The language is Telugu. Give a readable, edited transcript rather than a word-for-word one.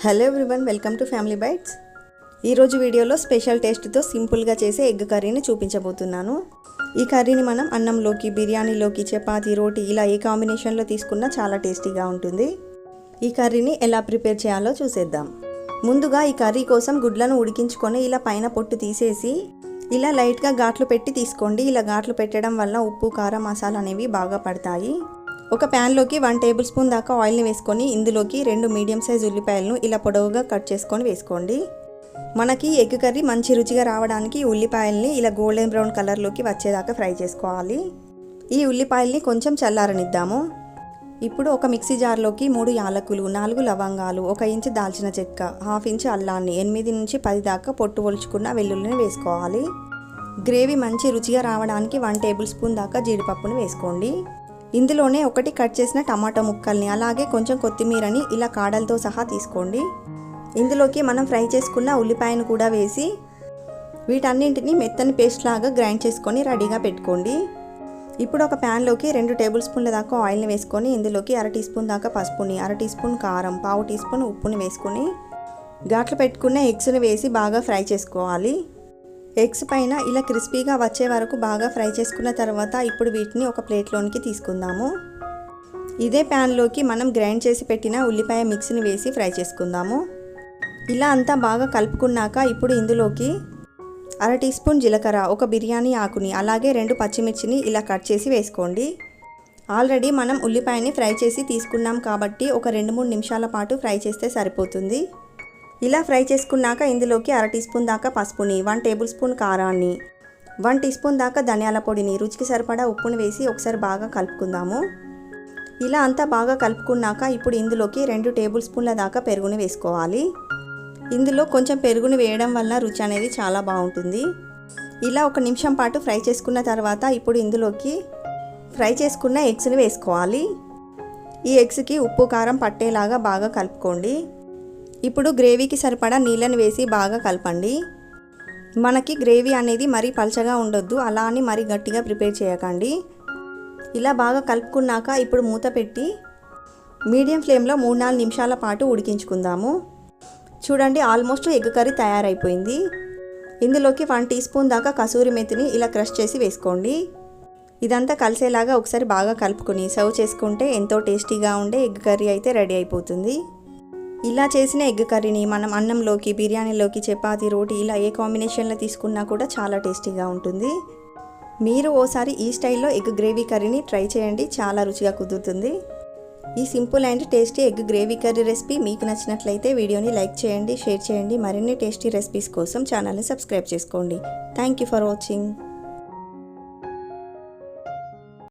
Hello everyone, welcome to Family Bites. ఈరోజు వీడియోలో స్పెషల్ టేస్ట్తో సింపుల్గా చేసే ఎగ్ కర్రీని చూపించబోతున్నాను. ఈ కర్రీని మనం అన్నంలోకి, బిర్యానీలోకి, చపాతీ, రోటీ ఇలా ఏ కాంబినేషన్లో తీసుకున్నా చాలా టేస్టీగా ఉంటుంది. ఈ కర్రీని ఎలా ప్రిపేర్ చేయాలో చూసేద్దాం. ముందుగా ఈ కర్రీ కోసం గుడ్లను ఉడికించుకొని ఇలా పైన పొట్టు తీసేసి ఇలా లైట్గా ఘాట్లు పెట్టి తీసుకోండి. ఇలా ఘాట్లు పెట్టడం వల్ల ఉప్పు, కారం, మసాలా అనేవి బాగా పడతాయి. ఒక ప్యాన్లోకి 1 టేబుల్ స్పూన్ దాకా ఆయిల్ని వేసుకొని ఇందులోకి 2 మీడియం సైజ్ ఉల్లిపాయలను ఇలా పొడవుగా కట్ చేసుకొని వేసుకోండి. మనకి ఎగ్ కర్రీ మంచి రుచిగా రావడానికి ఉల్లిపాయల్ని ఇలా గోల్డెన్ బ్రౌన్ కలర్లోకి వచ్చేదాకా ఫ్రై చేసుకోవాలి. ఈ ఉల్లిపాయల్ని కొంచెం చల్లారనిద్దాము. ఇప్పుడు ఒక మిక్సీ జార్లోకి 3 యాలకులు, 4 లవంగాలు, 1 ఇంచు దాల్చిన చెక్క, 1/2 ఇంచు అల్లాన్ని, 8 నుంచి 10 దాకా పొట్టు ఒలుచుకున్న వెల్లుల్లిని వేసుకోవాలి. గ్రేవీ మంచి రుచిగా రావడానికి 1 టేబుల్ స్పూన్ దాకా జీడిపప్పును వేసుకోండి. ఇందులోనే 1 కట్ చేసిన టమాటా ముక్కల్ని, అలాగే కొంచెం కొత్తిమీరని ఇలా కాడలతో సహా తీసుకోండి. ఇందులోకి మనం ఫ్రై చేసుకున్న ఉల్లిపాయను కూడా వేసి వీటన్నింటినీ మెత్తని పేస్ట్ లాగా గ్రైండ్ చేసుకొని రెడీగా పెట్టుకోండి. ఇప్పుడు ఒక ప్యాన్లోకి 2 టేబుల్ స్పూన్ల దాకా ఆయిల్ని వేసుకొని ఇందులోకి 1/2 టీ స్పూన్ దాకా పసుపుని, 1/2 టీ స్పూన్ కారం, 1/2 టీ స్పూన్ ఉప్పుని వేసుకొని ఘాట్లు పెట్టుకున్న ఎగ్స్ని వేసి బాగా ఫ్రై చేసుకోవాలి. ఎగ్స్ పైన ఇలా క్రిస్పీగా వచ్చే వరకు బాగా ఫ్రై చేసుకున్న తర్వాత ఇప్పుడు వీటిని ఒక ప్లేట్లోనికి తీసుకుందాము. ఇదే ప్యాన్లోకి మనం గ్రైండ్ చేసి పెట్టిన ఉల్లిపాయ మిక్స్ని వేసి ఫ్రై చేసుకుందాము. ఇలా అంతా బాగా కలుపుకున్నాక ఇప్పుడు ఇందులోకి 1/2 టీ స్పూన్ జీలకర్ర, 1 బిర్యానీ ఆకుని, అలాగే 2 పచ్చిమిర్చిని ఇలా కట్ చేసి వేసుకోండి. ఆల్రెడీ మనం ఉల్లిపాయని ఫ్రై చేసి తీసుకున్నాం కాబట్టి ఒక 2-3 నిమిషాల పాటు ఫ్రై చేస్తే సరిపోతుంది. ఇలా ఫ్రై చేసుకున్నాక ఇందులోకి 1/2 టీ స్పూన్ దాకా పసుపుని, 1 టేబుల్ స్పూన్ కారాన్ని, 1 టీ స్పూన్ దాకా ధనియాల పొడిని, రుచికి సరిపడా ఉప్పుని వేసి ఒకసారి బాగా కలుపుకుందాము. ఇలా అంతా బాగా కలుపుకున్నాక ఇప్పుడు ఇందులోకి 2 టేబుల్ స్పూన్ల దాకా పెరుగుని వేసుకోవాలి. ఇందులో కొంచెం పెరుగుని వేయడం వల్ల రుచి అనేది చాలా బాగుంటుంది. ఇలా 1 నిమిషం పాటు ఫ్రై చేసుకున్న తర్వాత ఇప్పుడు ఇందులోకి ఫ్రై చేసుకున్న ఎగ్స్ని వేసుకోవాలి. ఈ ఎగ్స్కి ఉప్పు, కారం పట్టేలాగా బాగా కలుపుకోండి. ఇప్పుడు గ్రేవీకి సరిపడా నీళ్ళని వేసి బాగా కలపండి. మనకి గ్రేవీ అనేది మరీ పల్చగా ఉండొద్దు, అలా అని మరీ గట్టిగా ప్రిపేర్ చేయకండి. ఇలా బాగా కలుపుకున్నాక ఇప్పుడు మూత పెట్టి మీడియం ఫ్లేమ్లో 3-4 నిమిషాల పాటు ఉడికించుకుందాము. చూడండి, ఆల్మోస్ట్ ఎగ్ కర్రీ తయారైపోయింది. ఇందులోకి 1 టీ స్పూన్ దాకా కసూరి మెతిని ఇలా క్రష్ చేసి వేసుకోండి. ఇదంతా కలిసేలాగా ఒకసారి బాగా కలుపుకొని సర్వ్ చేసుకుంటే ఎంతో టేస్టీగా ఉండే ఎగ్ కర్రీ అయితే రెడీ అయిపోతుంది. ఇలా చేసిన ఎగ్ కర్రీని మనం అన్నంలోకి, బిర్యానీలోకి, చపాతీ, రోటీ ఇలా ఏ కాంబినేషన్లో తీసుకున్నా కూడా చాలా టేస్టీగా ఉంటుంది. మీరు ఓసారి ఈ స్టైల్లో ఎగ్ గ్రేవీ కర్రీని ట్రై చేయండి, చాలా రుచిగా కుదురుతుంది. ఈ simple and tasty egg gravy curry recipe మీకు నచ్చినట్లయితే వీడియోని లైక్ చేయండి, షేర్ చేయండి. మరిన్ని టేస్టీ రెసిపీస్ కోసం ఛానల్ని సబ్స్క్రైబ్ చేసుకోండి. Thank you for watching.